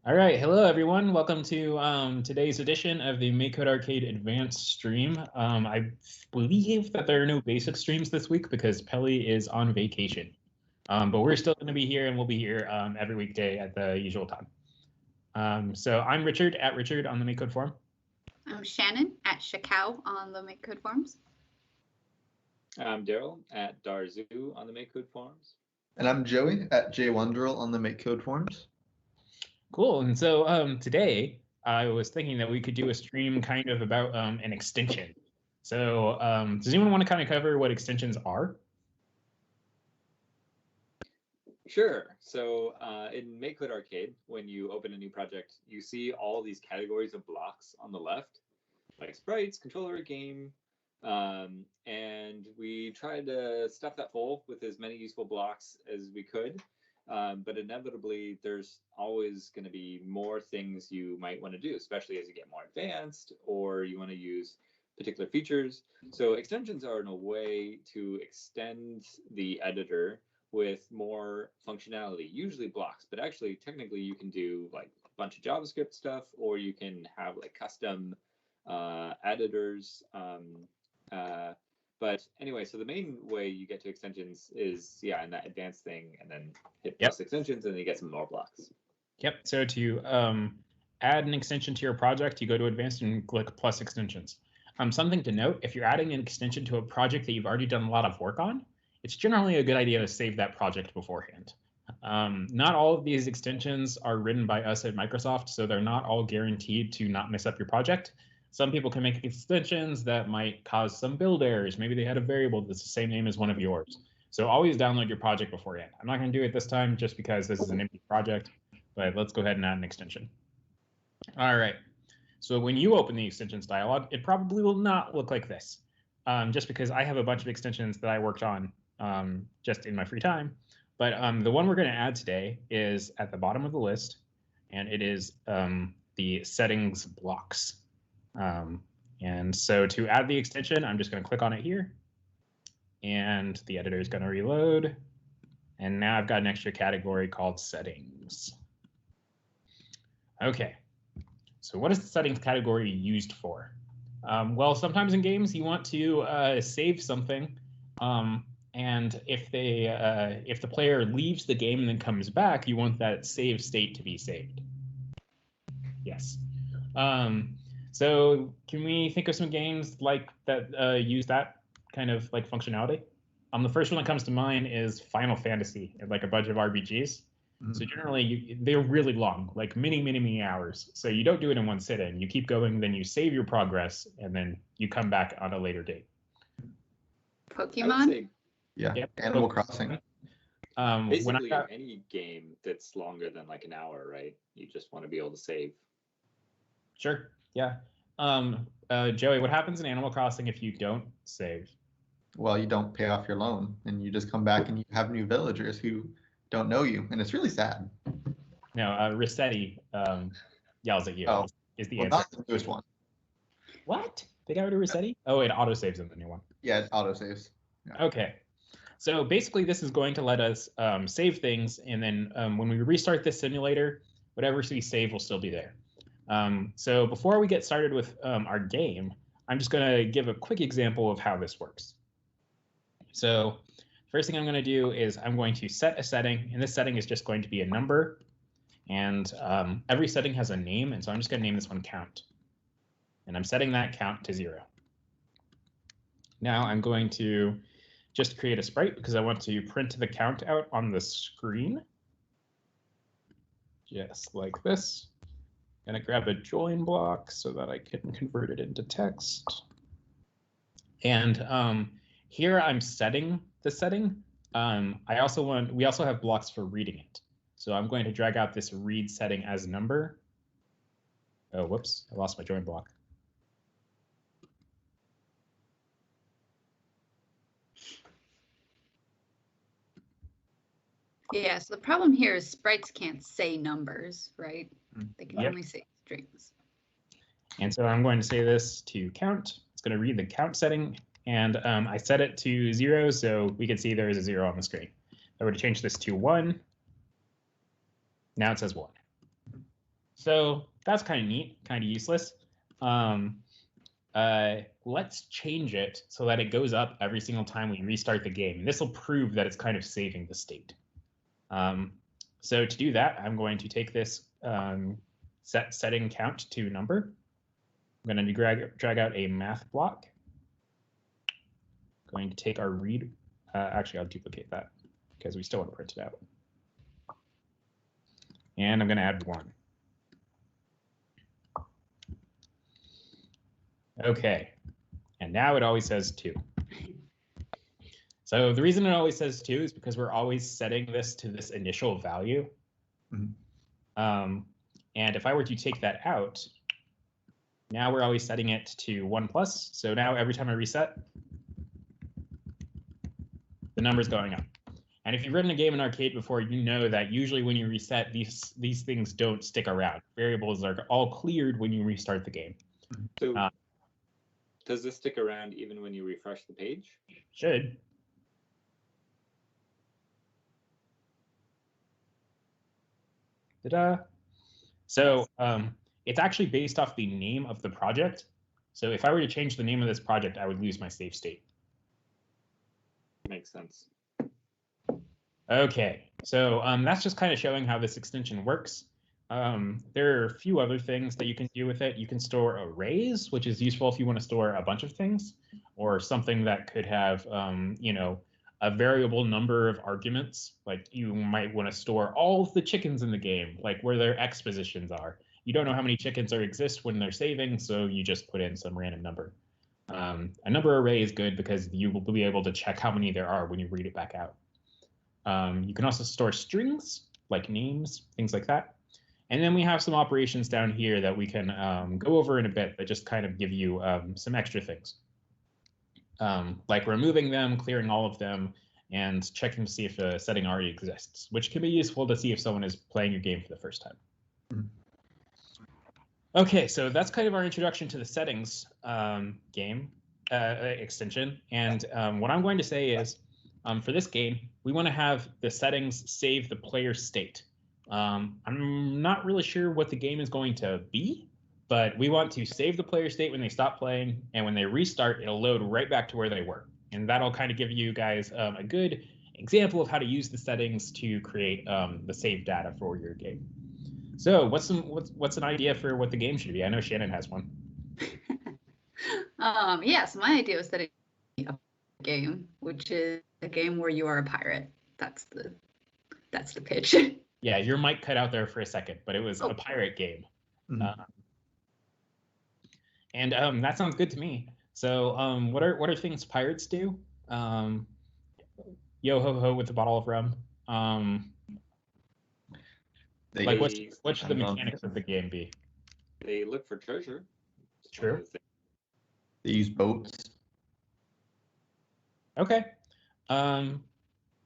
All right, hello everyone. Welcome to today's edition of the MakeCode Arcade Advanced stream. I believe that there are no basic streams this week because Pelly is on vacation. But we're still going to be here, and we'll be here every weekday at the usual time. So I'm Richard at Richard on the MakeCode forum. I'm Shannon at Shakao on the MakeCode forums. I'm Daryl at Darzoo on the MakeCode forums. And I'm Joey at JWonderl on the MakeCode forums. Cool. And so today I was thinking that we could do a stream kind of about an extension. So does anyone want to kind of cover what extensions are? Sure. So in MakeCode Arcade, when you open a new project, you see all these categories of blocks on the left, like sprites, controller, game, and we tried to stuff that full with as many useful blocks as we could. But inevitably, there's always going to be more things you might want to do, especially as you get more advanced or you want to use particular features. So extensions are in a way to extend the editor with more functionality, usually blocks, but actually technically you can do like a bunch of JavaScript stuff, or you can have like custom editors. But anyway, so the main way you get to extensions is, in that advanced thing, and then hit plus extensions, and then you get some more blocks. Yep. So to add an extension to your project, you go to advanced and click plus extensions. Something to note, if you're adding an extension to a project that you've already done a lot of work on, it's generally a good idea to save that project beforehand. Not all of these extensions are written by us at Microsoft, so they're not all guaranteed to not mess up your project. Some people can make extensions that might cause some build errors. Maybe they had a variable that's the same name as one of yours. So always download your project beforehand. I'm not going to do it this time just because this is an empty project, but let's go ahead and add an extension. All right. So when you open the extensions dialog, it probably will not look like this, just because I have a bunch of extensions that I worked on just in my free time. But the one we're going to add today is at the bottom of the list, and it is the settings blocks. And so to add the extension, I'm just going to click on it here, and the editor is going to reload. And now I've got an extra category called settings. OK, so what is the settings category used for? Well, sometimes in games you want to save something. And if the player leaves the game and then comes back, you want that save state to be saved. Yes. So can we think of some games like that use that kind of like functionality? The first one that comes to mind is Final Fantasy, like a bunch of RPGs. Mm-hmm. So generally they're really long, like many hours. So you don't do it in one sitting. You keep going, then you save your progress, and then you come back on a later date. Pokemon? Yeah, yep. Animal Crossing. Basically, any game that's longer than like an hour, right? You just want to be able to save. Sure. Yeah. Joey, what happens in Animal Crossing if you don't save? Well, you don't pay off your loan, and you just come back and you have new villagers who don't know you, and it's really sad. No, Rossetti yells at you. Oh, is the well, answer. not the newest one. What? They got rid of Rossetti? Oh, it autosaves in the new one. Yeah, it autosaves. Yeah. Okay. So basically, this is going to let us save things, and then when we restart this simulator, whatever we save will still be there. So before we get started with our game, I'm just going to give a quick example of how this works. So first thing I'm going to do is I'm going to set a setting, and this setting is just going to be a number. And every setting has a name, and so I'm just going to name this one count. And I'm setting that count to 0. Now I'm going to just create a sprite because I want to print the count out on the screen. Just like this. I'm going to grab a join block so that I can convert it into text. And here I'm setting the setting. We also have blocks for reading it. So I'm going to drag out this read setting as number. Oh, whoops, I lost my join block. Yeah, so the problem here is sprites can't say numbers, right? They can only say strings. And so I'm going to say this to count. It's going to read the count setting, and I set it to 0, so we can see there is a 0 on the screen. If I were to change this to 1, now it says 1. So that's kind of neat, kind of useless. Let's change it so that it goes up every single time we restart the game. This will prove that it's kind of saving the state. So to do that, I'm going to take this setting count to number. I'm going to drag out a math block. Going to take our read. Actually, I'll duplicate that because we still want to print it out. And I'm going to add 1. Okay, and now it always says 2. So the reason it always says 2 is because we're always setting this to this initial value. And if I were to take that out, now we're always setting it to 1+. So now every time I reset, the number's going up. And if you've written a game in Arcade before, you know that usually when you reset, these things don't stick around. Variables are all cleared when you restart the game. So does this stick around even when you refresh the page? Should. Ta-da. So it's actually based off the name of the project. So if I were to change the name of this project, I would lose my save state. Makes sense. Okay, so that's just kind of showing how this extension works. There are a few other things that you can do with it. You can store arrays, which is useful if you want to store a bunch of things, or something that could have, you know, a variable number of arguments. Like you might want to store all of the chickens in the game, like where their X positions are. You don't know how many chickens exist when they're saving, so you just put in some random number. A number array is good because you will be able to check how many there are when you read it back out. You can also store strings, like names, things like that. And then we have some operations down here that we can go over in a bit that just kind of give you some extra things. Like removing them, clearing all of them, and checking to see if a setting already exists, which can be useful to see if someone is playing your game for the first time. Okay, so that's kind of our introduction to the settings game extension. And what I'm going to say is, for this game, we want to have the settings save the player state. I'm not really sure what the game is going to be, but we want to save the player state when they stop playing, and when they restart, it'll load right back to where they were. And that'll kind of give you guys a good example of how to use the settings to create the save data for your game. So what's an idea for what the game should be? I know Shannon has one. Yes, my idea was that a game, which is a game where you are a pirate. That's the pitch. Yeah, your mic cut out there for a second, but it was a pirate game. And that sounds good to me. So what are things pirates do? Yo ho ho with a bottle of rum. Like what should the mechanics of the game be? They look for treasure. True. They use boats. Okay.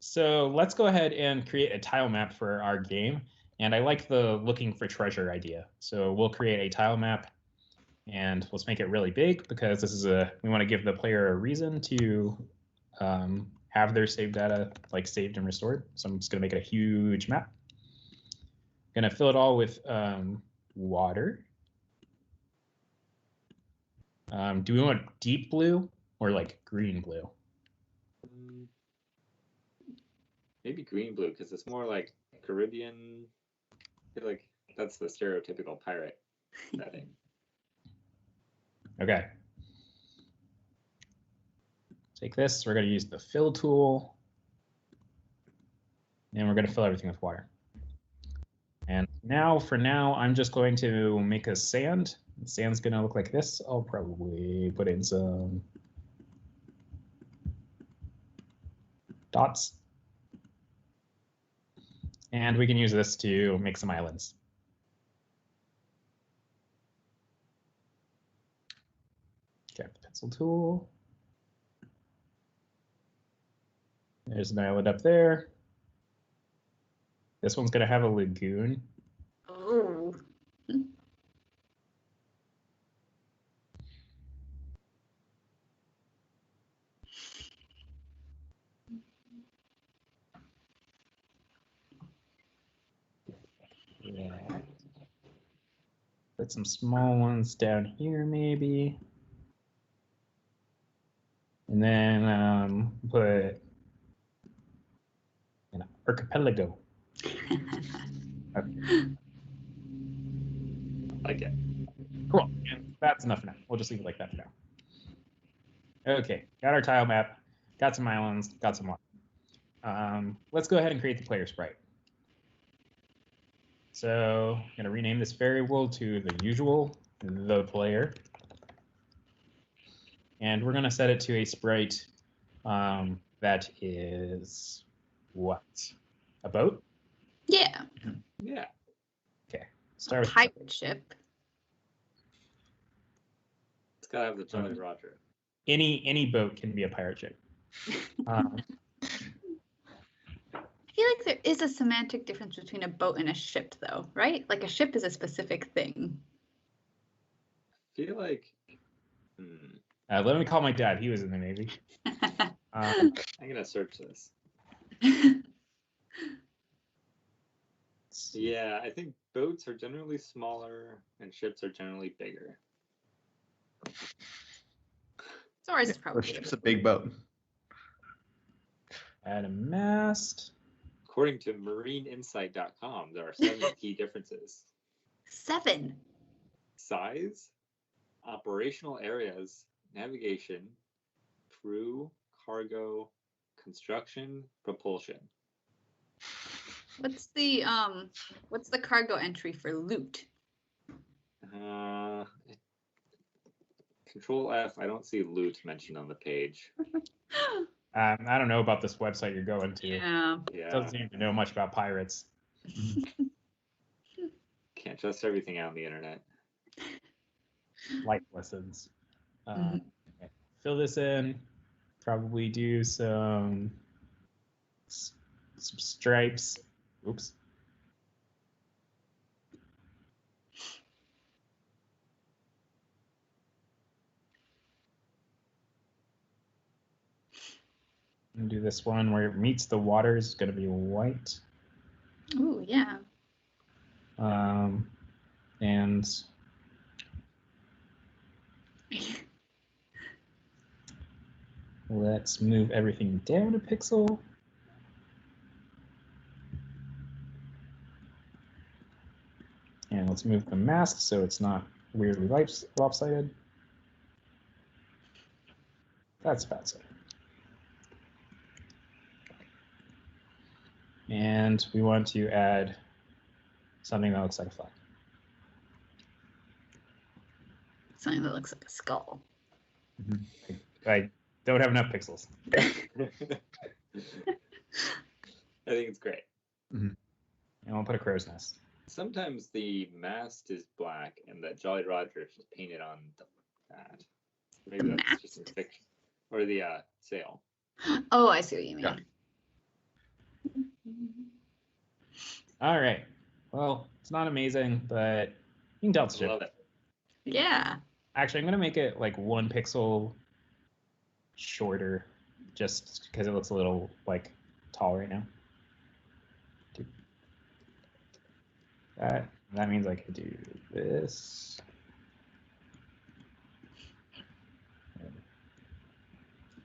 So let's go ahead and create a tile map for our game. And I like the looking for treasure idea. So we'll create a tile map, and let's make it really big because this is we want to give the player a reason to have their save data like saved and restored. So I'm just going to make it a huge map. Going to fill it all with water. Do we want deep blue or like green blue? Maybe green blue because it's more like Caribbean. I feel like that's the stereotypical pirate setting. Okay. Take this. We're going to use the fill tool. And we're going to fill everything with water. And now, for now, I'm just going to make a sand. The sand's going to look like this. I'll probably put in some dots. And we can use this to make some islands. Get the pencil tool. There's an island up there. This one's going to have a lagoon. Oh. Yeah. Put some small ones down here, maybe. And then put an archipelago. Okay. Like it. Cool. And that's enough now. We'll just leave it like that for now. Okay, got our tile map, got some islands, got some water. Let's go ahead and create the player sprite. So I'm going to rename this variable to the usual, the player. And we're going to set it to a sprite that is what? A boat? Yeah. Yeah. Okay. Start with Pirate ship. It's gotta have the Jolly Roger. any boat can be a pirate ship. I feel like there is a semantic difference between a boat and a ship, though, right? Like a ship is a specific thing. I feel like. Let me call my dad. He was in the Navy. I'm gonna search this. Yeah, I think boats are generally smaller and ships are generally bigger. So ours is A probably ship's a big boat. Add a mast. According to marineinsight.com, there are 7 key differences: 7. size, operational areas, navigation, crew, cargo, construction, propulsion. What's the cargo entry for loot? Control F. I don't see loot mentioned on the page. I don't know about this website you're going to. Yeah. Doesn't seem to know much about pirates. Can't trust everything out on the internet. Life lessons. Mhm. Okay. Fill this in. Probably do some stripes. Oops. And do this one where it meets the water is going to be white. Ooh, yeah. And let's move everything down a pixel. And let's move the mask so it's not weirdly lopsided. That's about it. And we want to add something that looks like a flag. Something that looks like a skull. I don't have enough pixels. I think it's great. And we'll put a crow's nest. Sometimes the mast is black and the Jolly Roger is just painted on that. Maybe The that's just in mast? fiction. Or the sail. Oh, I see what you mean. Yeah. All right. Well, it's not amazing, but you can tell it's a ship. Love it. Yeah. Actually, I'm going to make it like 1 pixel shorter just because it looks a little like tall right now. That means I could do this.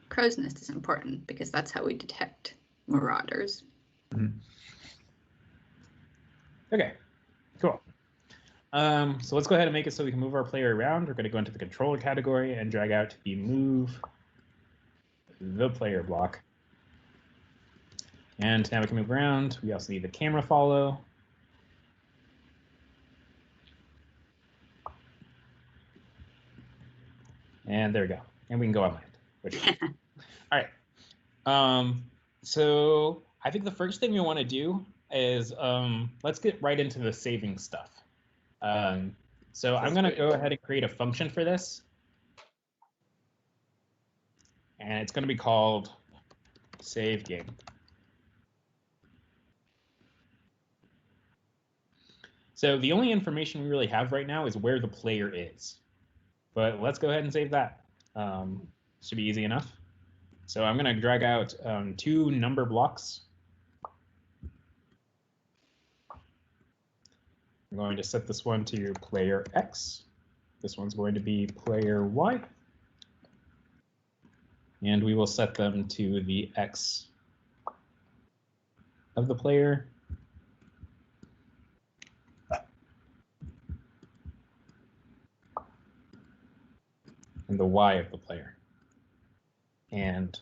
Crow's nest is important because that's how we detect marauders. Okay, cool. So let's go ahead and make it so we can move our player around. We're going to go into the controller category and drag out the move the player block. And now we can move around. We also need the camera follow. And there we go. And we can go on land. All right. So I think the first thing we want to do is let's get right into the saving stuff. So I'm going to go ahead and create a function for this. And it's going to be called save game. So the only information we really have right now is where the player is. But let's go ahead and save that. Should be easy enough. So I'm going to drag out 2 number blocks. I'm going to set this one to player X. This one's going to be player Y. And we will set them to the X of the player. And the Y of the player. And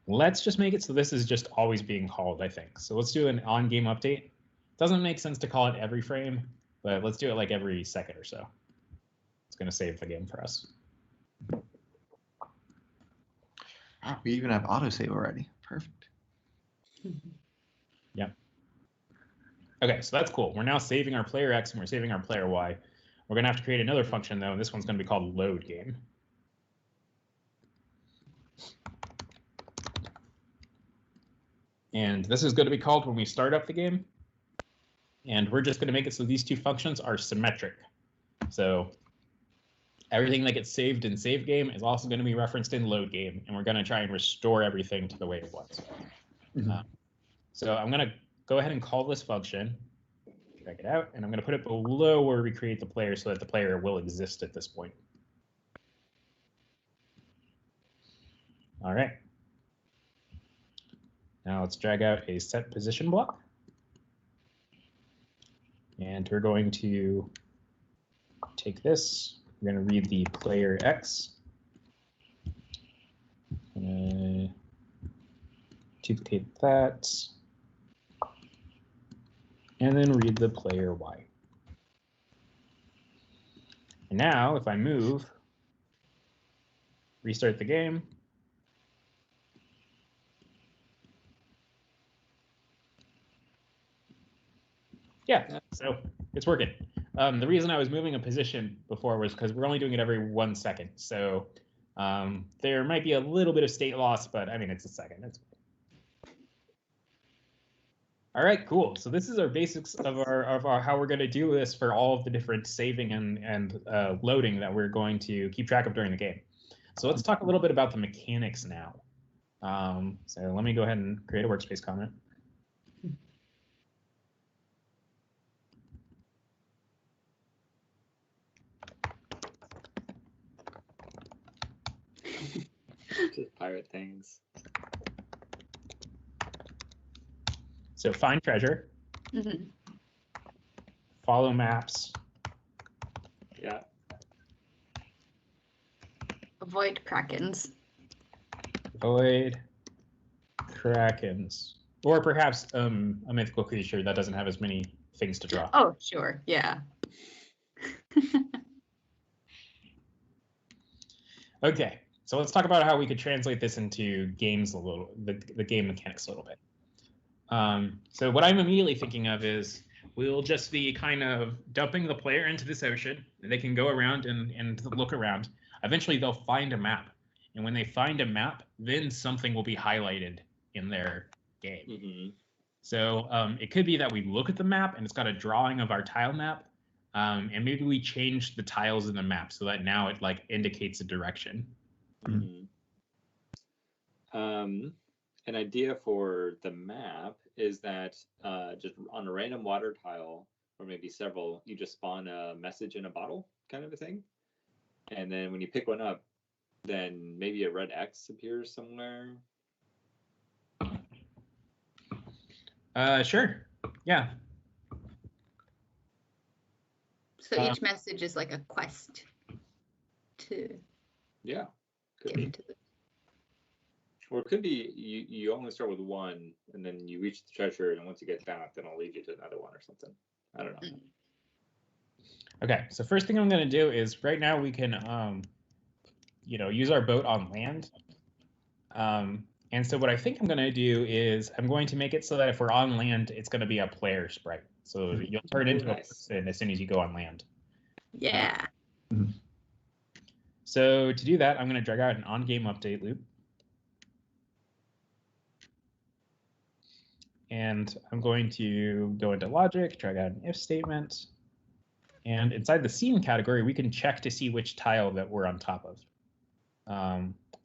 let's just make it so this is just always being called, I think. So let's do an on-game update. Doesn't make sense to call it every frame, but let's do it like every second or so. It's going to save the game for us. Wow, we even have autosave already. Perfect. Yep. Okay, so that's cool. We're now saving our player X and we're saving our player Y. We're going to have to create another function, though, and this one's going to be called load game. And this is going to be called when we start up the game. And we're just going to make it so these two functions are symmetric. So everything that gets saved in save game is also going to be referenced in load game. And we're going to try and restore everything to the way it was. So I'm going to go ahead and call this function, drag it out, and I'm going to put it below where we create the player so that the player will exist at this point. All right. Now let's drag out a set position block. And we're going to take this. We're going to read the player X. Duplicate that. And then read the player Y. And now if I move, restart the game, yeah, so it's working. The reason I was moving a position before was because we're only doing it every 1 second. So there might be a little bit of state loss, but I mean, it's a second. It's all right, cool. So this is our basics of our how we're going to do this for all of the different saving and loading that we're going to keep track of during the game. So let's talk a little bit about the mechanics now. So let me go ahead and create a workspace comment. Just pirate things. So find treasure, follow maps. Yeah. Avoid krakens. Avoid krakens. Or perhaps a mythical creature that doesn't have as many things to draw. Oh, sure. Yeah. Okay, so let's talk about how we could translate this into games a little, the game mechanics a little bit. So what I'm immediately thinking of is we'll just be kind of dumping the player into this ocean. They can go around and look around. Eventually, they'll find a map. And when they find a map, then something will be highlighted in their game. So it could be that we look at the map and it's got a drawing of our tile map. And maybe we change the tiles in the map so that now it like indicates a direction. An idea for the map is that just on a random water tile, or maybe several, you just spawn a message in a bottle kind of a thing. And then when you pick one up, then maybe a red X appears somewhere. Sure. Yeah. So each message is like a quest to Yeah. get into the. Or it could be you only start with one, and then you reach the treasure, and once you get that, then I'll lead you to another one or something. I don't know. Okay, so first thing I'm going to do is right now we can, use our boat on land. And so what I think I'm going to do is I'm going to make it so that if we're on land, it's going to be a player sprite. So you'll turn into a person as soon as you go on land. Yeah. So to do that, I'm going to drag out an on-game update loop. And I'm going to go into logic, drag out an if statement. And inside the scene category, we can check to see which tile that we're on top of.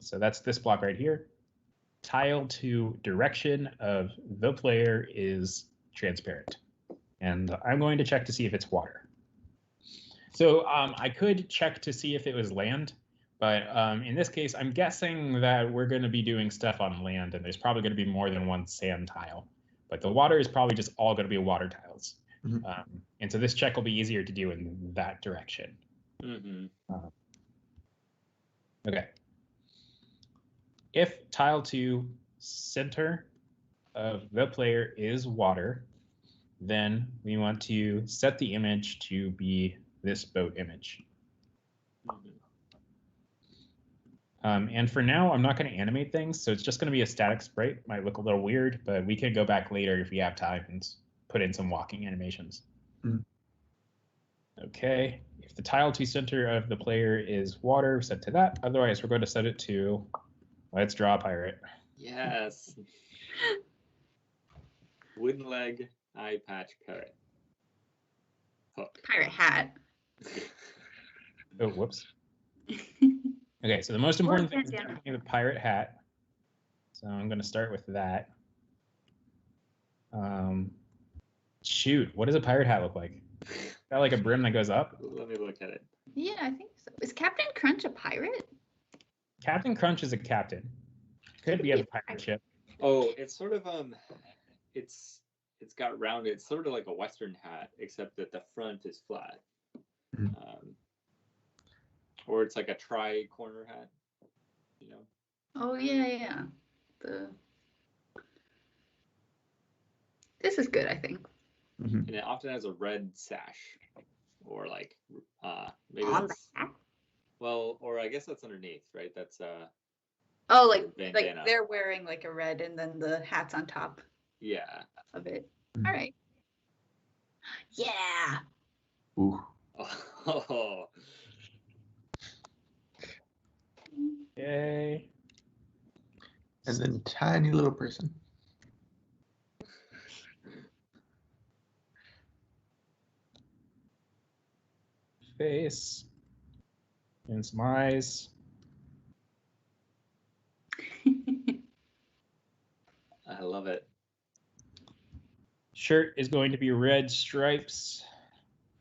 So that's this block right here. Tile to direction of the player is transparent. And I'm going to check to see if it's water. So I could check to see if it was land, but in this case, I'm guessing that we're going to be doing stuff on land, and there's probably going to be more than one sand tile. But the water is probably just all going to be water tiles. And so this check will be easier to do in that direction. Okay. If tile 2 center of the player is water, then we want to set the image to be this boat image. And for now, I'm not going to animate things, so it's just going to be a static sprite. Might look a little weird, but we can go back later if we have time and put in some walking animations. Okay, if the tile to center of the player is water, set to that. Otherwise, we're going to set it to, let's draw a pirate. Yes. Wooden leg, eye patch, parrot. Hook. Pirate hat. Oh, whoops. Okay, so the most important thing is definitely the pirate hat. So I'm going to start with that. Shoot, what does a pirate hat look like? Got like a brim that goes up? Let me look at it. Yeah, I think so. Is Captain Crunch a pirate? Captain Crunch is a captain. Could be a pirate ship. Oh, it's sort of it's got rounded. It's sort of like a Western hat, except that the front is flat. Or it's like a tri-corner hat, you know. Oh yeah. This is good, I think. And it often has a red sash, or like maybe On that's, the hat? well, or I guess that's underneath, right? That's Oh, like bandana. they're wearing like a red, and then the hat's on top Yeah. of it. All right. Yeah. Ooh. Oh. Yay. And then tiny little person. Face. And some eyes. I love it. Shirt is going to be red stripes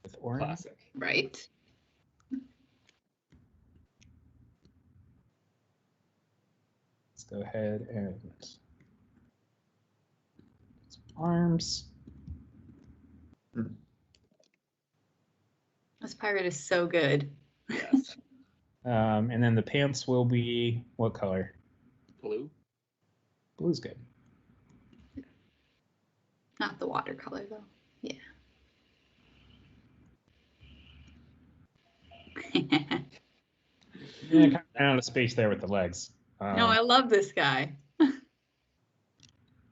with orange. Classic. Right. Let's go ahead and some arms. This pirate is so good. Yes. And then the pants will be what color? Blue. Blue's good. Not the watercolor though. Yeah. Yeah, kind of ran out of space there with the legs. No, I love this guy.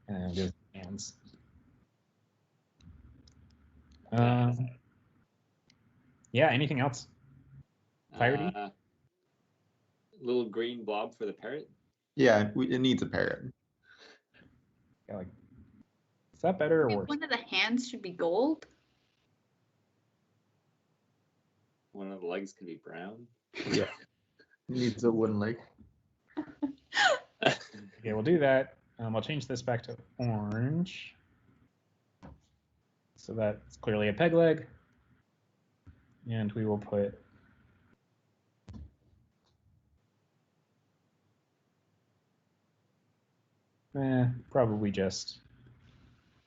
And there's hands. Yeah, anything else? Piratey? Little green blob for the parrot. Yeah, it needs a parrot. Yeah, like, is that better or I think worse? one of the hands should be gold. One of the legs can be brown. Yeah. It needs a wooden leg. Okay, we'll do that. I'll change this back to orange. So that's clearly a peg leg. And we will put probably just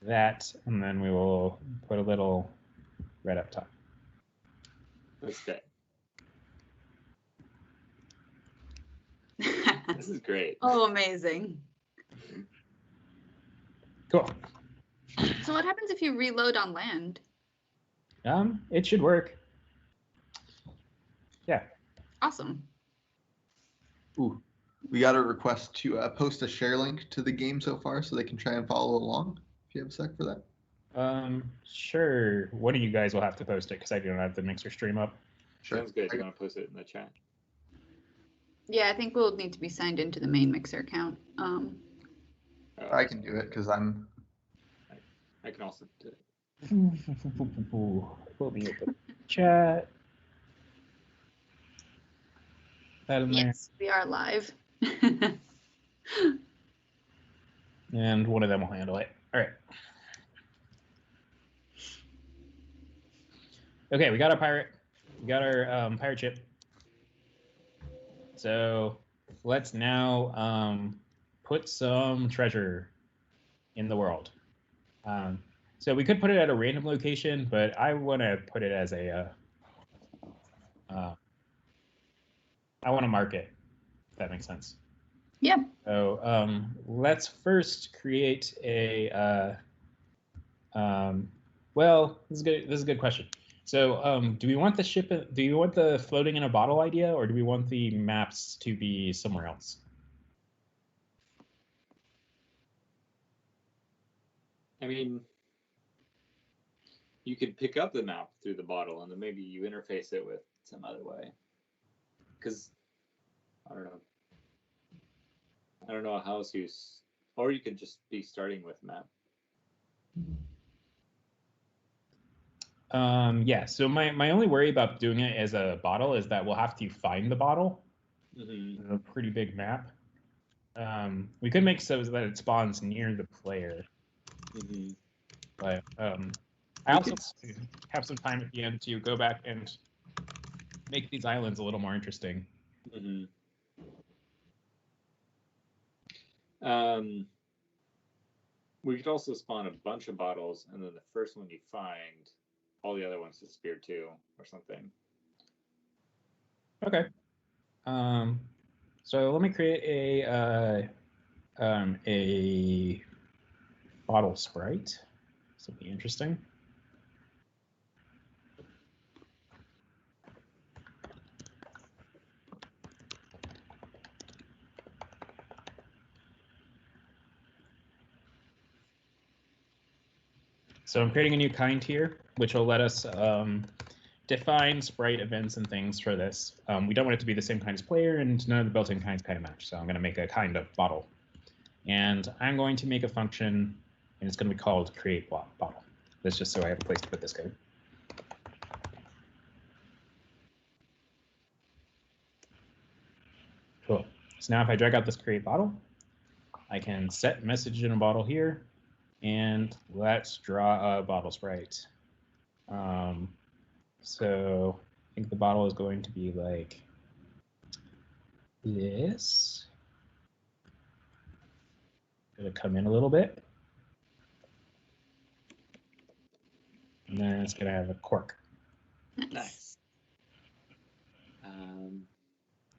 that, and then we will put a little red up top. That's good. This is great. Oh, amazing. Cool. So what happens if you reload on land? It should work. Yeah. Awesome. Ooh. We got a request to post a share link to the game so far so they can try and follow along. If you have a sec for that. Sure. One of you guys will have to post it because I don't have the Mixer stream up. Sure. Sounds good. You want to post it in the chat? Yeah, I think we'll need to be signed into the main Mixer account. I can do it because I'm. I can also do it. We'll be open chat. That in there. Yes, we are live. And one of them will handle it. All right. Okay, we got a pirate. we got our pirate ship. So let's now put some treasure in the world. So we could put it at a random location, but I want to put it as a. I want to mark it, if that makes sense. Yeah. So let's first create a. Well, this is a good question. So do we want the ship? Do you want the floating in a bottle idea, or do we want the maps to be somewhere else? I mean, you could pick up the map through the bottle, and then maybe you interface it with some other way. Because I don't know how else you, or you could just be starting with map. Yeah. So my only worry about doing it as a bottle is that we'll have to find the bottle. Mm-hmm. A pretty big map. We could make so that it spawns near the player. Mm-hmm. But I also have some time at the end to go back and make these islands a little more interesting. Mm-hmm. We could also spawn a bunch of bottles, and then the first one you find, all the other ones disappear too, or something. Okay. So let me create a bottle sprite. This will be interesting. So I'm creating a new kind here, which will let us define sprite events and things for this. We don't want it to be the same kind as player, and none of the built-in kinds kind of match. So I'm going to make a kind of bottle. And I'm going to make a function, and it's going to be called create bottle. That's just so I have a place to put this code. Cool. So now if I drag out this create bottle, I can set message in a bottle here, and let's draw a bottle sprite. So I think the bottle is going to be like this. It'll come in a little bit. And then it's going to have a cork. Nice.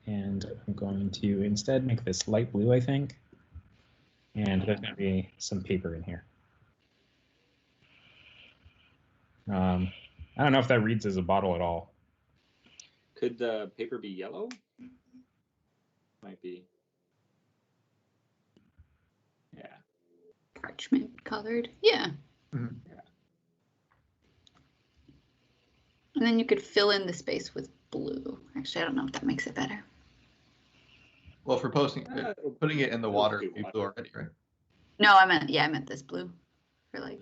And I'm going to instead make this light blue, I think. And there's going to be some paper in here. I don't know if that reads as a bottle at all. Could the paper be yellow? Might be. Yeah. Parchment colored. Yeah. Mm-hmm. Yeah. And then you could fill in the space with blue. Actually, I don't know if that makes it better. Well, for putting it in the water, you blue already, right? No, I meant this blue for like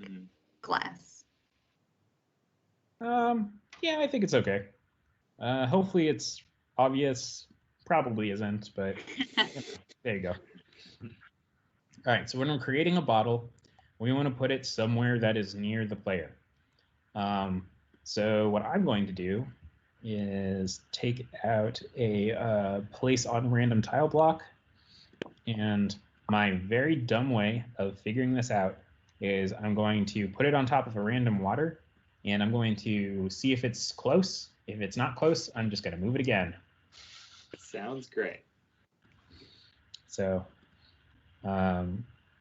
glass. Yeah, I think it's okay. Hopefully it's obvious. Probably isn't, but there you go. All right, so when we're creating a bottle, we want to put it somewhere that is near the player. So what I'm going to do is take out a place on random tile block, and my very dumb way of figuring this out is I'm going to put it on top of a random water, and I'm going to see if it's close. If it's not close, I'm just going to move it again. Sounds great. So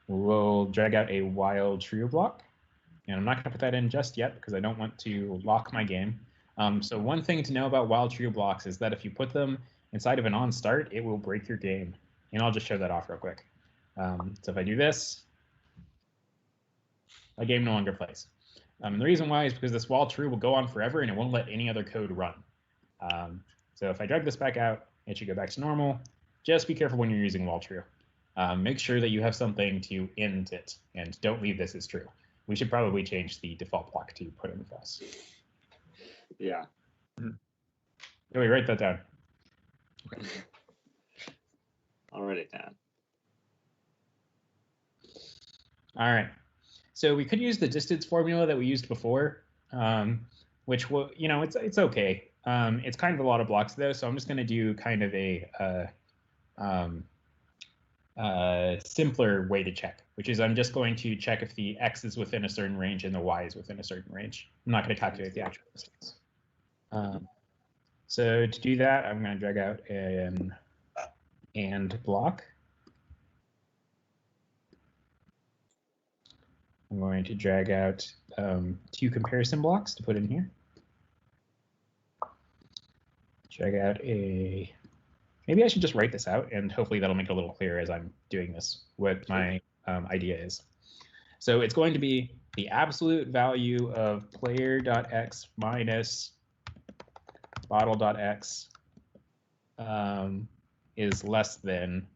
we'll drag out a wild trio block, and I'm not going to put that in just yet because I don't want to lock my game. So one thing to know about wild trio blocks is that if you put them inside of an on start, it will break your game. And I'll just show that off real quick. So if I do this, my game no longer plays. And the reason why is because this wild true will go on forever and it won't let any other code run. So if I drag this back out, it should go back to normal. Just be careful when you're using wild true. Make sure that you have something to end it, and don't leave this as true. We should probably change the default block to put in false. Yeah. Can we write that down? Okay. I'll write it down. All right. So we could use the distance formula that we used before, which will, it's okay. It's kind of a lot of blocks though, so I'm just going to do kind of a simpler way to check, which is I'm just going to check if the x is within a certain range and the y is within a certain range. I'm not going to calculate the actual distance. So to do that, I'm going to drag out an AND block. I'm going to drag out 2 comparison blocks to put in here. Drag out a, maybe I should just write this out and hopefully that'll make it a little clearer as I'm doing this, what my idea is. So it's going to be the absolute value of player.x minus bottle.x is less than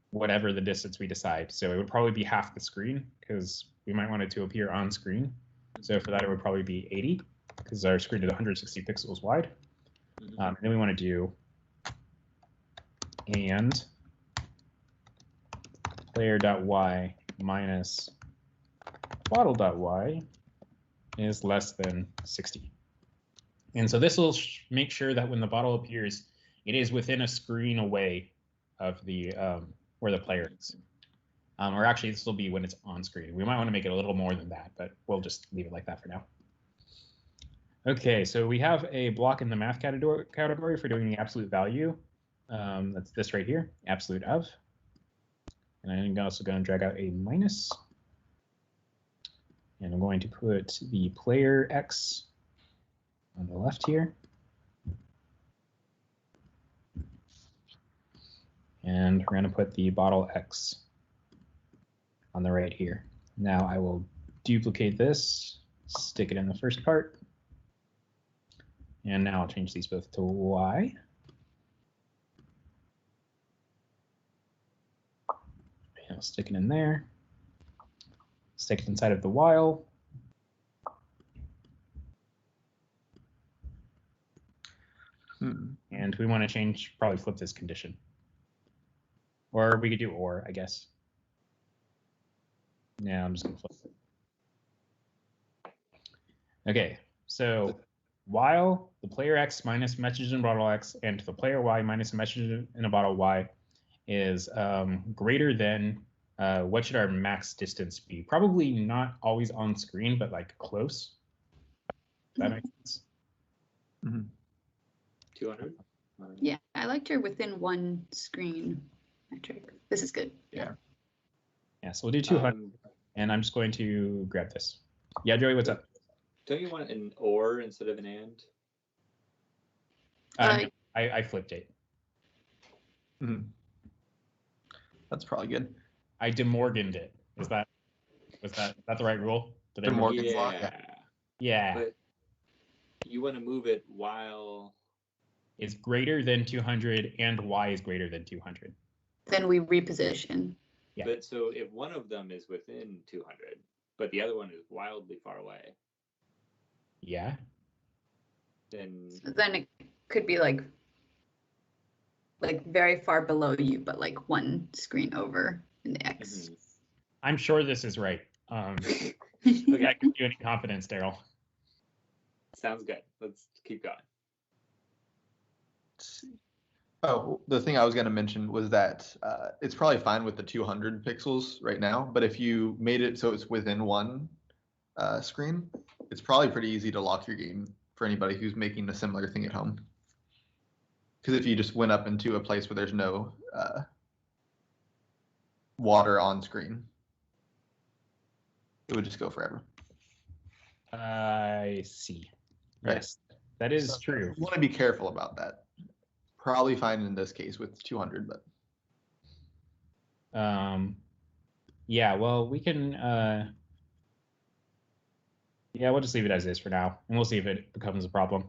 whatever the distance we decide. So it would probably be half the screen because we might want it to appear on screen. So for that, it would probably be 80 because our screen is 160 pixels wide. And then we want to do and player.y minus bottle.y is less than 60. And so this will make sure that when the bottle appears, it is within a screen away of the where the player is. Or actually, this will be when it's on screen. We might want to make it a little more than that, but we'll just leave it like that for now. Okay, so we have a block in the math category for doing the absolute value. That's this right here, absolute of. And I'm also going to drag out a minus. And I'm going to put the player x on the left here. And we're going to put the bottle x on the right here. Now I will duplicate this, stick it in the first part. And now I'll change these both to y. And I'll stick it in there. Stick it inside of the while. And we want to change, probably flip this condition. Or we could do or, I guess. Yeah, I'm just going to flip it. Okay, so while the player x minus message in bottle x and the player y minus message in a bottle y is greater than, what should our max distance be? Probably not always on screen, but like close. That makes sense. 200? Yeah, I liked your within one screen metric. This is good. Yeah. Yeah, so we'll do 200, and I'm just going to grab this. Yeah, Joey, what's up? Don't you want an or instead of an and? No, I flipped it. That's probably good. I DeMorganed it. Was that the right rule? Did I DeMorgan. Yeah. Yeah. But you want to move it while It's greater than 200 and y is greater than 200. Then we reposition. Yeah. But so if one of them is within 200, but the other one is wildly far away, Yeah. then So then it could be like very far below you, but like one screen over in the X. I'm sure this is right. Look, I can give you any confidence, Daryl. Sounds good. Let's keep going. Let's see. Oh, the thing I was going to mention was that it's probably fine with the 200 pixels right now, but if you made it so it's within one screen, it's probably pretty easy to lock your game for anybody who's making a similar thing at home. Because if you just went up into a place where there's no water on screen, it would just go forever. I see. Right. Yes, that is true. You want to be careful about that. Probably fine in this case with 200, but yeah, well, we can yeah, we'll just leave it as is for now, and we'll see if it becomes a problem.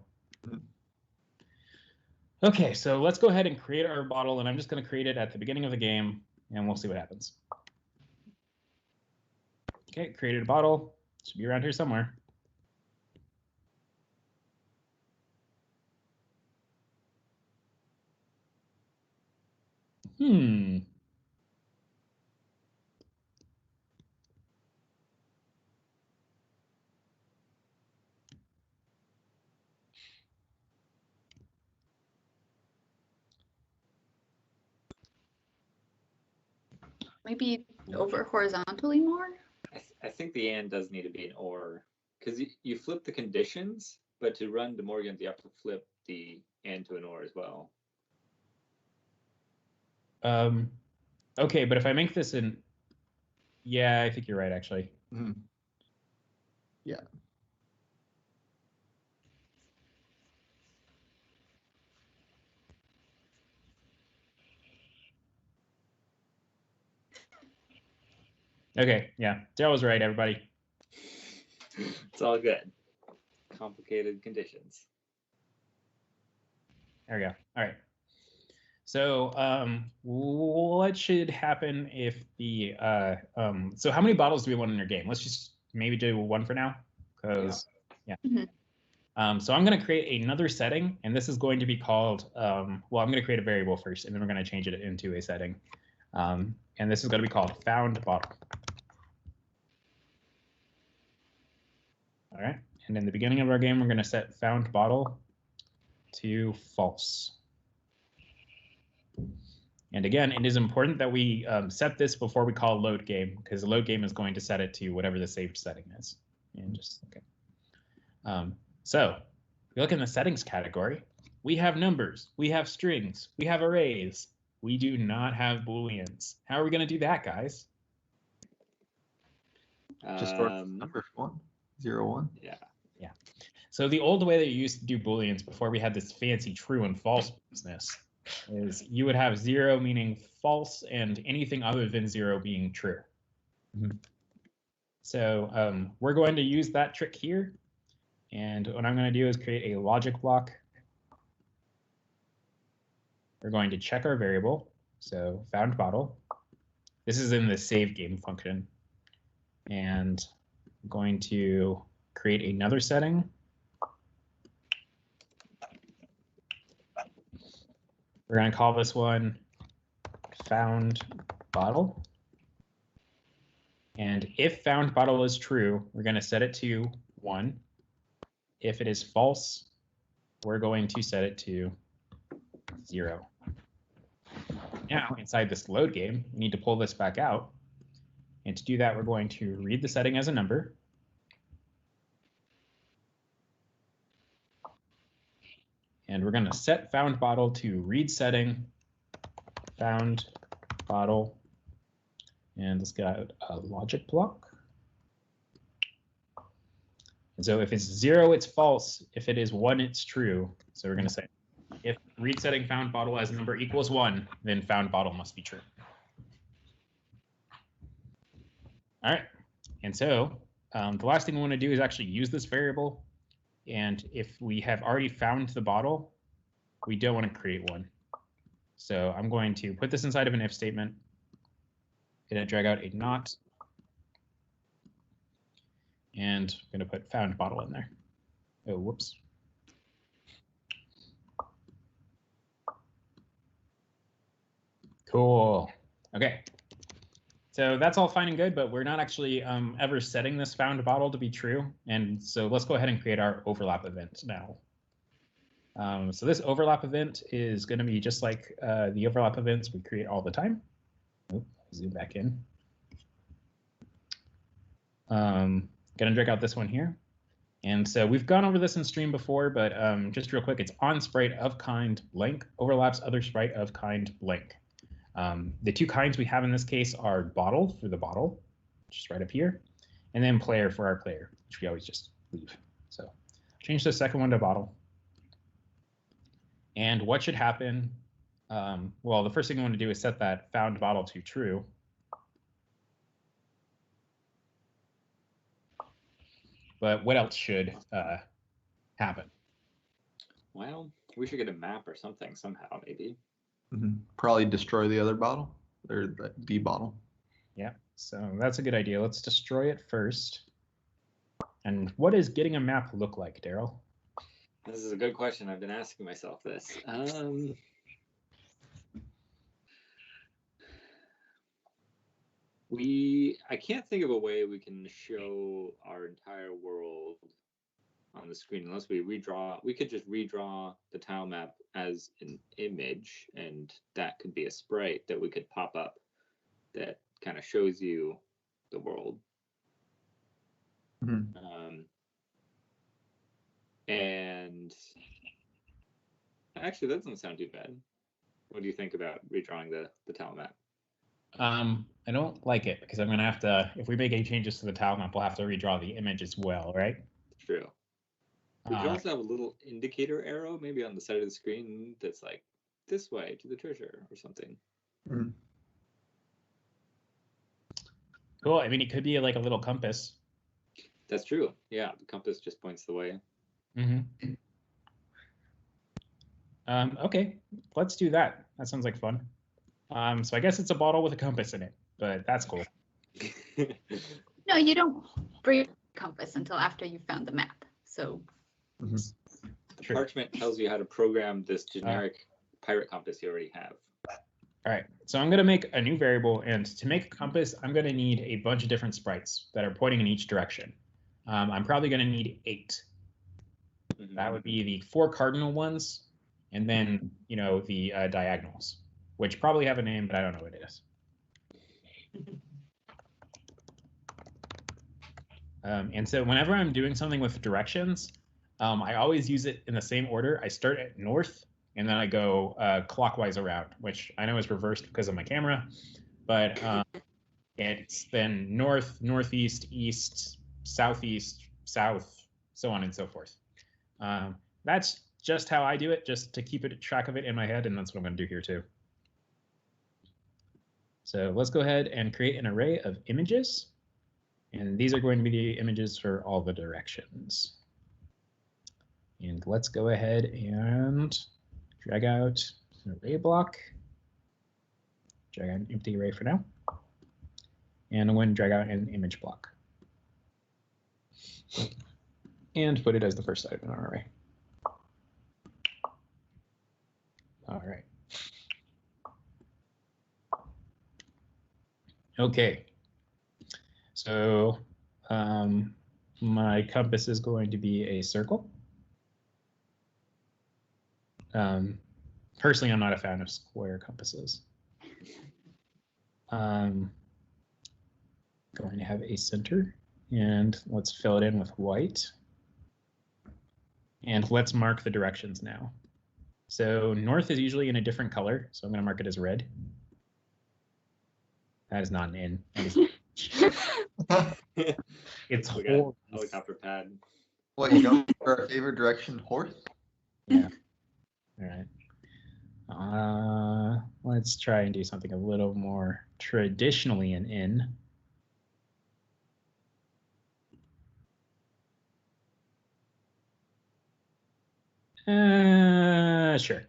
Okay, so let's go ahead and create our bottle, and I'm just going to create it at the beginning of the game, and we'll see what happens. Okay, created a bottle. Should be around here somewhere. Maybe over horizontally more? I think the and does need to be an or, because you flip the conditions, but to run De Morgan's, you have to flip the and to an or as well. Okay, but if I make this an, yeah, I think you're right, actually. Yeah. Okay, yeah, Daryl was right, everybody. It's all good. Complicated conditions. There we go. All right. So what should happen if the so how many bottles do we want in your game? Let's just maybe do one for now, because yeah. So I'm going to create another setting, and this is going to be called well, I'm going to create a variable first, and then we're going to change it into a setting, and this is going to be called found bottle. All right, and in the beginning of our game, we're going to set found bottle to false. And again, it is important that we set this before we call load game, because the load game is going to set it to whatever the saved setting is. And just okay. So if you look in the settings category, we have numbers, we have strings, we have arrays. We do not have Booleans. How are we going to do that, guys? Just start with number 1, 0, 1. Yeah. Yeah. So the old way that you used to do Booleans before we had this fancy true and false business is you would have 0 meaning false and anything other than 0 being true. So we're going to use that trick here. And what I'm going to do is create a logic block. We're going to check our variable. So found bottle. This is in the save game function. And I'm going to create another setting. We're going to call this one found bottle. And if found bottle is true, we're going to set it to 1. If it is false, we're going to set it to 0. Now, inside this load game, we need to pull this back out. And to do that, we're going to read the setting as a number. And we're going to set found bottle to read setting, found bottle, and let's get a logic block. And so if it's 0, it's false. If it is 1, it's true. So we're going to say if read setting found bottle as number equals 1, then found bottle must be true. All right. And so the last thing we want to do is actually use this variable. And if we have already found the bottle, we don't want to create one. So I'm going to put this inside of an if statement. Gonna drag out a not. And I'm going to put found bottle in there. Oh, whoops. Cool. Okay. So that's all fine and good, but we're not actually ever setting this found bottle to be true. And so let's go ahead and create our overlap event now. So this overlap event is going to be just like the overlap events we create all the time. Oh, zoom back in. Going to drag out this one here. And so we've gone over this in stream before, but just real quick, it's on sprite of kind blank overlaps other sprite of kind blank. The two kinds we have in this case are bottle for the bottle, which is right up here, and then player for our player, which we always just leave. So change the second one to bottle. And what should happen? Well, the first thing I want to do is set that found bottle to true. But what else should happen? Well, we should get a map or something somehow, maybe. Probably destroy the other bottle, or the bottle. Yeah, so that's a good idea. Let's destroy it first. And what does getting a map look like, Daryl? This is a good question. I've been asking myself this. I can't think of a way we can show our entire world on the screen unless we redraw. We could just redraw the tile map as an image, and that could be a sprite that we could pop up that kind of shows you the world. Mhm. And actually, that doesn't sound too bad. What do you think about redrawing the tile map? I don't like it because I'm gonna have to. If we make any changes to the tile map, we'll have to redraw the image as well, right? True. We could Uh, also have a little indicator arrow maybe on the side of the screen that's like this way to the treasure or something. Mhm. Cool. I mean, it could be like a little compass. That's true. Yeah, the compass just points the way. Mm-hmm. Okay, let's do that. That sounds like fun. So I guess it's a bottle with a compass in it, but that's cool. No, you don't bring a compass until after you found the map. So Mhm. The True. parchment tells you how to program this generic pirate compass you already have. All right, so I'm gonna make a new variable, and to make a compass, I'm gonna need a bunch of different sprites that are pointing in each direction. I'm probably gonna need 8. Mhm. That would be the 4 cardinal ones, and then the diagonals, which probably have a name, but I don't know what it is. And so whenever I'm doing something with directions, I always use it in the same order. I start at north, and then I go clockwise around, which I know is reversed because of my camera, but it's then north, northeast, east, southeast, south, so on and so forth. That's just how I do it, just to keep track of it in my head, and that's what I'm going to do here too. So let's go ahead and create an array of images, and these are going to be the images for all the directions. And let's go ahead and drag out an array block, drag out an empty array for now, and I'm going to drag out an image block and put it as the first item in our array. All right. Okay. So my compass is going to be a circle. Personally, I'm not a fan of square compasses. Going to have a center, and let's fill it in with white. And let's mark the directions now. So north is usually in a different color, so I'm going to mark it as red. That is not an N. It's We got horse. helicopter pad. What, you go for our favorite direction, horse? Yeah. All right. Let's try and do something a little more traditionally an N. Sure.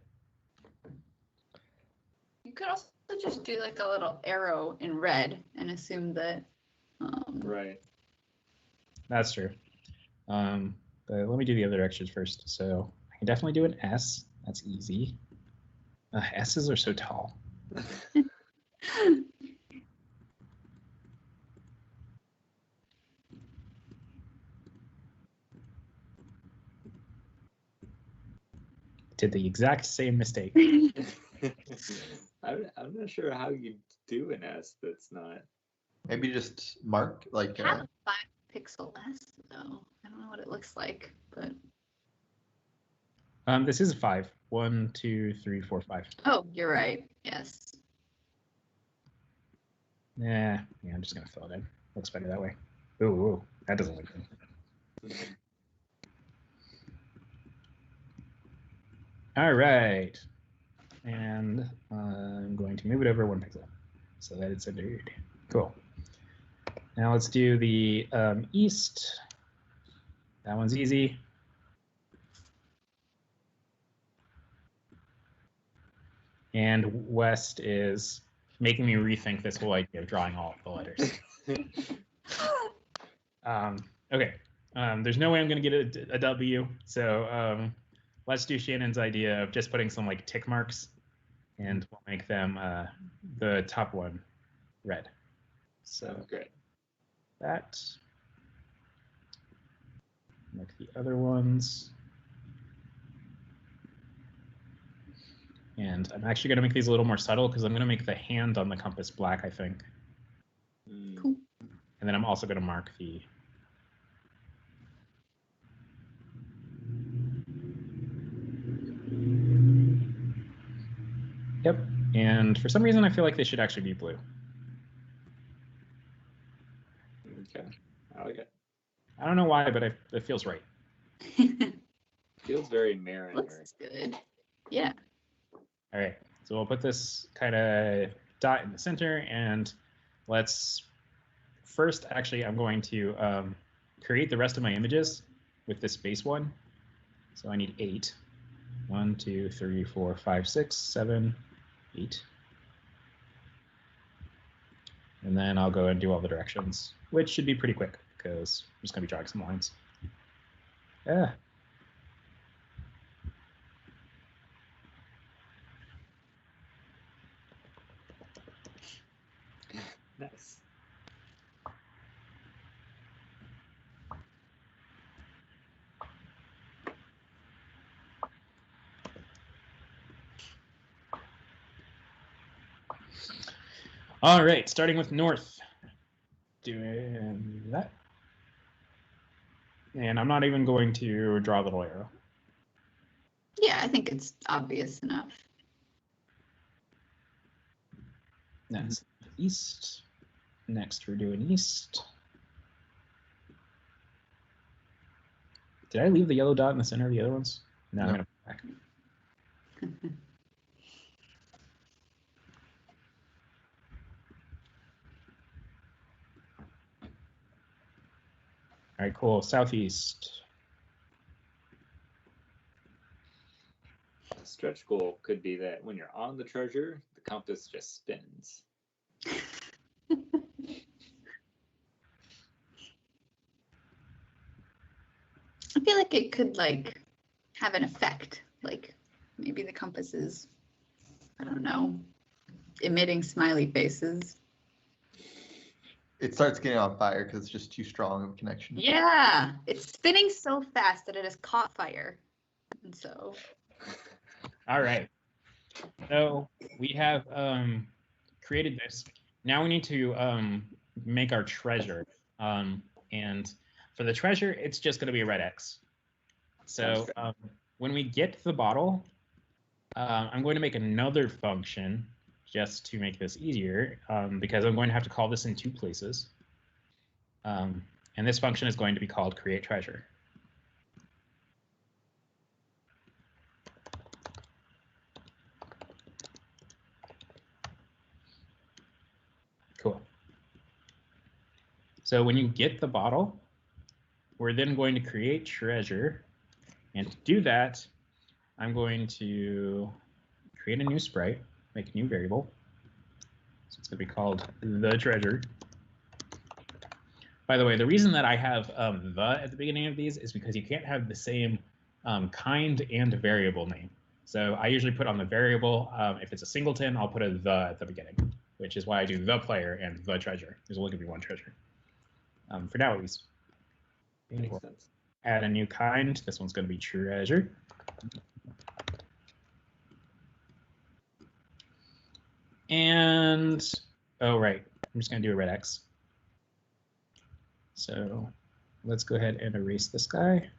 you could also just do like a little arrow in red and assume that. Right. That's true. But let me do the other directions first. So I can definitely do an S. That's easy. S's are so tall. Did the exact same mistake. I'm not sure how you do an S that's not. Maybe just mark like. I have a 5-pixel S though. I don't know what it looks like, but. This is a 5. 1, 2, 3, 4, 5. Oh, you're right. Yes. Yeah, I'm just gonna fill it in. Looks better that way. Ooh, that doesn't look good. All right, and I'm going to move it over 1 pixel so that it's centered. Cool. Now let's do the east. That one's easy. And west is making me rethink this whole idea of drawing all of the letters. Okay, there's no way I'm going to get a W, so let's do Shannon's idea of just putting some like tick marks, and we'll make them the top one red. So Great. That. Make the other ones. And I'm actually going to make these a little more subtle because I'm going to make the hand on the compass black, I think. And then I'm also going to mark the Yep. And for some reason, I feel like they should actually be blue. Okay, I like it. I don't know why, but it feels right. Feels very Marin. Looks good. Yeah. All right. So we'll put this kind of dot in the center, and let's first, actually, I'm going to create the rest of my images with this base one. So I need 8. 1, 2, 3, 4, 5, 6, 7, 8. And then I'll go and do all the directions, which should be pretty quick because I'm just going to be drawing some lines. Yeah. Nice. All right, starting with north. Doing that. And I'm not even going to draw a little arrow. Yeah, I think it's obvious enough. That's east. Next, we're doing east. Did I leave the yellow dot in the center of the other ones? No, I'm going to put it back. All right, cool. Southeast. A stretch goal could be that when you're on the treasure, the compass just spins. I feel like it could like have an effect. Like maybe the compass is, I don't know, emitting smiley faces. It starts getting on fire because it's just too strong of a connection. Yeah, it's spinning so fast that it has caught fire. And so. All right. So we have created this. Now we need to make our treasure. And for the treasure, it's just going to be a red X. So when we get the bottle, I'm going to make another function just to make this easier, because I'm going to have to call this in 2 places. And this function is going to be called create treasure. Cool. So when you get the bottle, we're then going to create treasure. And to do that, I'm going to create a new sprite, make a new variable. So it's going to be called the treasure. By the way, the reason that I have the at the beginning of these is because you can't have the same kind and variable name. So I usually put on the variable, if it's a singleton, I'll put a the at the beginning, which is why I do the player and the treasure. There's only going to be one treasure. For now, at least. Makes sense. Add a new kind. This one's going to be treasure. And, oh, right. I'm just going to do a red X. So let's go ahead and erase this guy.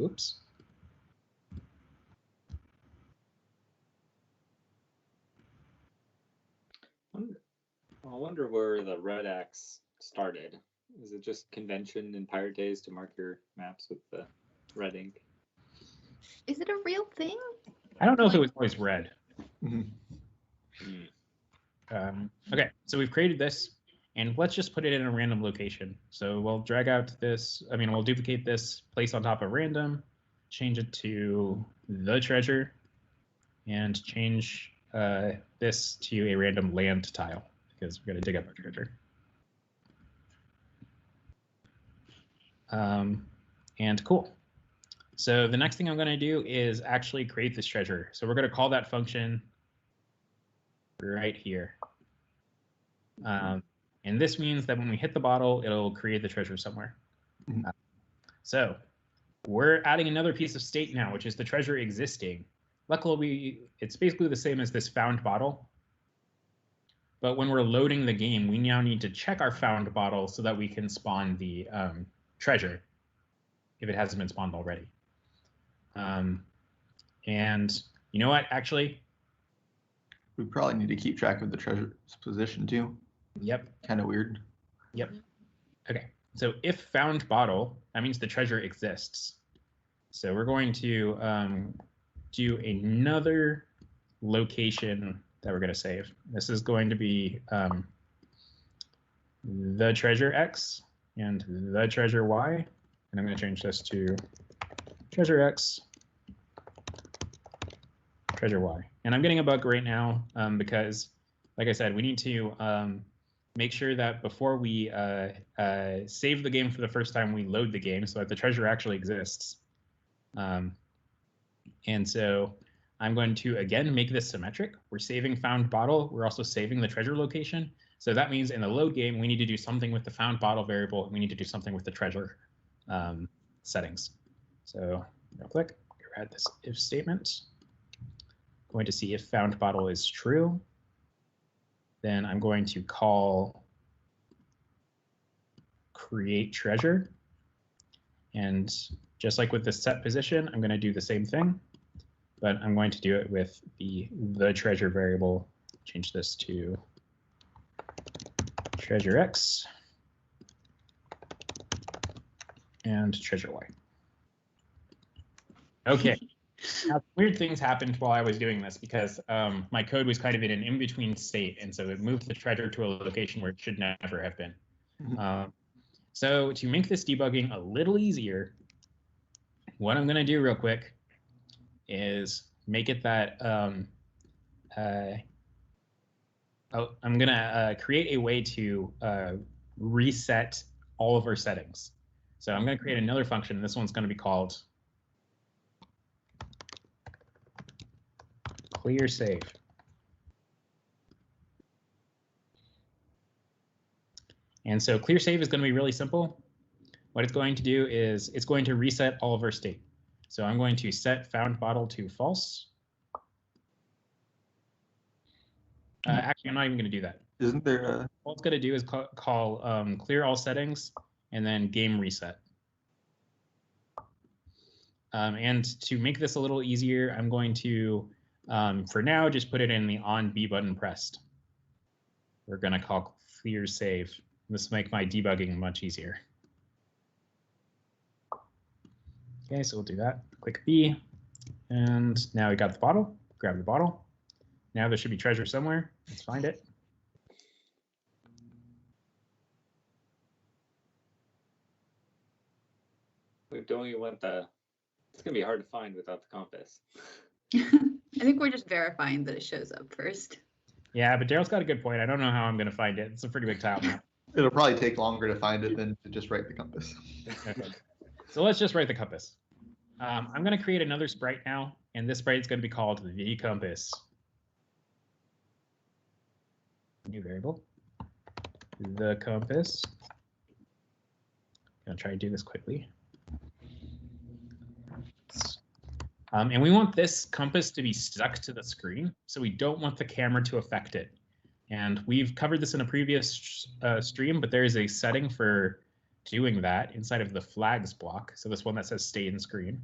Oops. I wonder where the red X started. Is it just convention in Pirate Days to mark your maps with the red ink? Is it a real thing? I don't know if it was always red. Mhm. Okay, so we've created this, and let's just put it in a random location. So we'll drag out this, we'll duplicate this, place on top of random, change it to the treasure, and change this to a random land tile, because we're going to dig up our treasure. And cool. So the next thing I'm going to do is actually create this treasure. So we're going to call that function right here. And this means that when we hit the bottle, it'll create the treasure somewhere. Mhm. So we're adding another piece of state now, which is the treasure existing. Luckily, it's basically the same as this found bottle. But when we're loading the game, we now need to check our found bottle so that we can spawn the treasure if it hasn't been spawned already. And you know what, actually? We probably need to keep track of the treasure's position too. Yep. Kind of weird. Yep. Okay. So if found bottle, that means the treasure exists. So we're going to do another location that we're going to save. This is going to be the treasure X and the treasure Y. And I'm going to change this to treasure X, treasure Y. And I'm getting a bug right now because, like I said, we need to make sure that before we save the game for the first time, we load the game so that the treasure actually exists. And so I'm going to, again, make this symmetric. We're saving found bottle. We're also saving the treasure location. So that means in the load game, we need to do something with the found bottle variable, and we need to do something with the treasure settings. So real quick, add this if statement. Going to see if found bottle is true. Then I'm going to call create treasure. And just like with the set position, I'm going to do the same thing, but I'm going to do it with the treasure variable. Change this to treasure X and treasure Y. Okay. Now, weird things happened while I was doing this because my code was kind of in an in-between state, and so it moved the treasure to a location where it should never have been. So to make this debugging a little easier, what I'm going to do real quick is make it that I'm going to create a way to reset all of our settings. So I'm going to create another function. This one's going to be called clear save. And so clear save is going to be really simple. What it's going to do is it's going to reset all of our state. So I'm going to set found bottle to false. Actually, I'm not even going to do that. Isn't there a... All it's going to do is call clear all settings and then game reset. And to make this a little easier, I'm going to, for now, just put it in the on B button pressed. We're going to call clear save. This will make my debugging much easier. Okay, so we'll do that. Click B. And now we got the bottle. Grab the bottle. Now there should be treasure somewhere. Let's find it. We don't even want the... It's going to be hard to find without the compass. I think we're just verifying that it shows up first. Yeah, but Daryl's got a good point. I don't know how I'm going to find it. It's a pretty big tile map. It'll probably take longer to find it than to just write the compass. Okay. So let's just write the compass. I'm going to create another sprite now, and this sprite is going to be called the compass. New variable. The compass. I'm going to try and do this quickly. And we want this compass to be stuck to the screen, so we don't want the camera to affect it. And we've covered this in a previous stream, but there is a setting for doing that inside of the flags block. So this one that says stay in screen.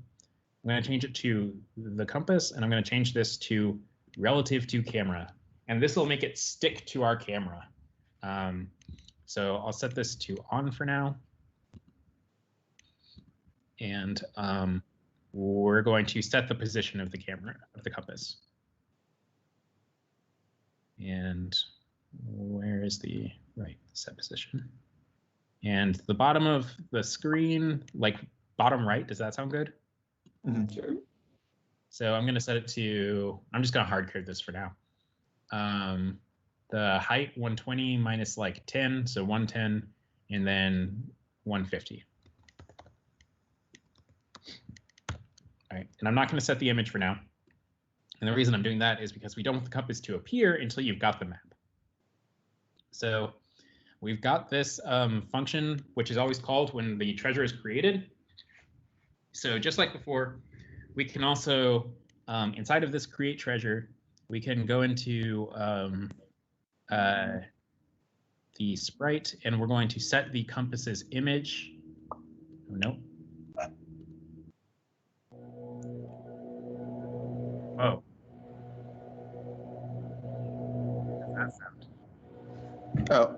I'm going to change it to the compass, and I'm going to change this to relative to camera. And this will make it stick to our camera. So I'll set this to on for now. And we're going to set the position of the camera, of the compass. And where is the right set position? And the bottom of the screen, like bottom right, does that sound good? Mm-hmm. Sure. So I'm going to set it to, I'm just going to hard code this for now. The height 120 minus like 10, so 110, and then 150. All right, and I'm not going to set the image for now. And the reason I'm doing that is because we don't want the compass to appear until you've got the map. So we've got this function, which is always called when the treasure is created. So just like before, we can also, inside of this create treasure, we can go into the sprite, and we're going to set the compass's image. Oh, no. Whoa. What does that sound? Oh.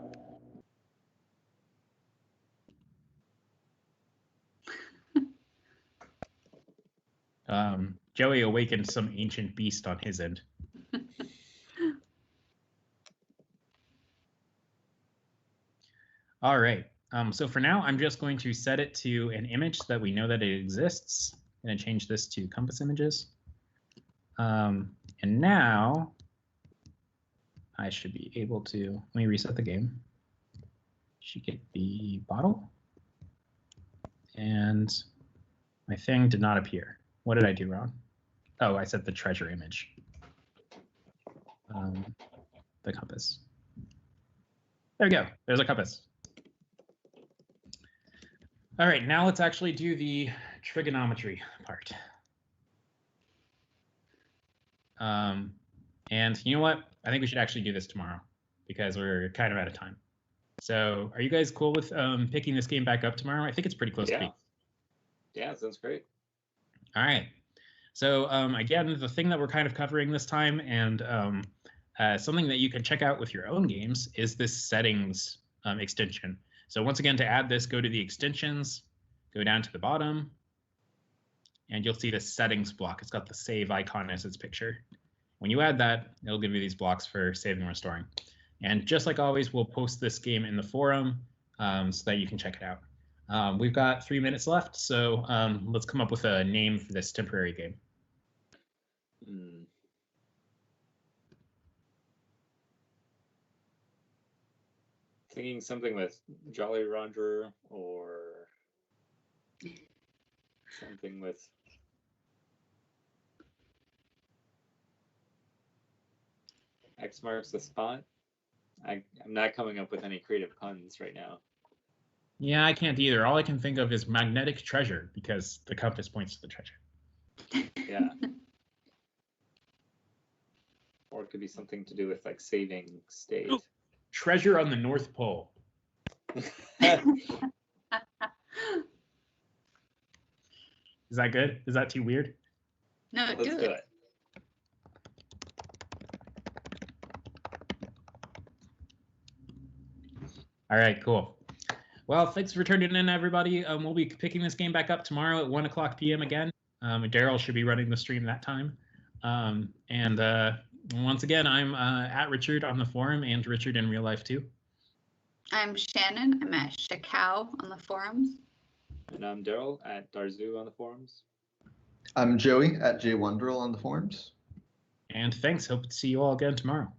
Joey awakened some ancient beast on his end. All right. So for now, I'm just going to set it to an image so that we know that it exists. I'm going to change this to compass images. And now I should be able to, let me reset the game. Should get the bottle. And my thing did not appear. What did I do wrong? Oh, I set the treasure image. The compass. There we go. There's a compass. All right, now let's actually do the trigonometry part. And you know what? I think we should actually do this tomorrow because we're kind of out of time. So are you guys cool with picking this game back up tomorrow? I think it's pretty close to me. Yeah, sounds great. All right. So again, the thing that we're kind of covering this time and something that you can check out with your own games is this settings extension. So once again, to add this, go to the extensions, go down to the bottom, and you'll see the settings block. It's got the save icon as its picture. When you add that, it'll give you these blocks for saving and restoring. And just like always, we'll post this game in the forum so that you can check it out. We've got 3 minutes left, so let's come up with a name for this temporary game. Thinking something with Jolly Roger or something with X marks the spot. I'm not coming up with any creative puns right now. Yeah, I can't either. All I can think of is magnetic treasure because the compass points to the treasure. Yeah. Or it could be something to do with like saving state. Ooh. Treasure on the North Pole. Is that good? Is that too weird? No, Let's do it. All right, cool. Well, thanks for tuning in, everybody. We'll be picking this game back up tomorrow at 1:00 p.m. again. Daryl should be running the stream that time. Once again, I'm at Richard on the forum and Richard in real life too. I'm Shannon. I'm at Shakao on the forums. And I'm Daryl at Darzu on the forums. I'm Joey at JWonderl on the forums. And thanks. Hope to see you all again tomorrow.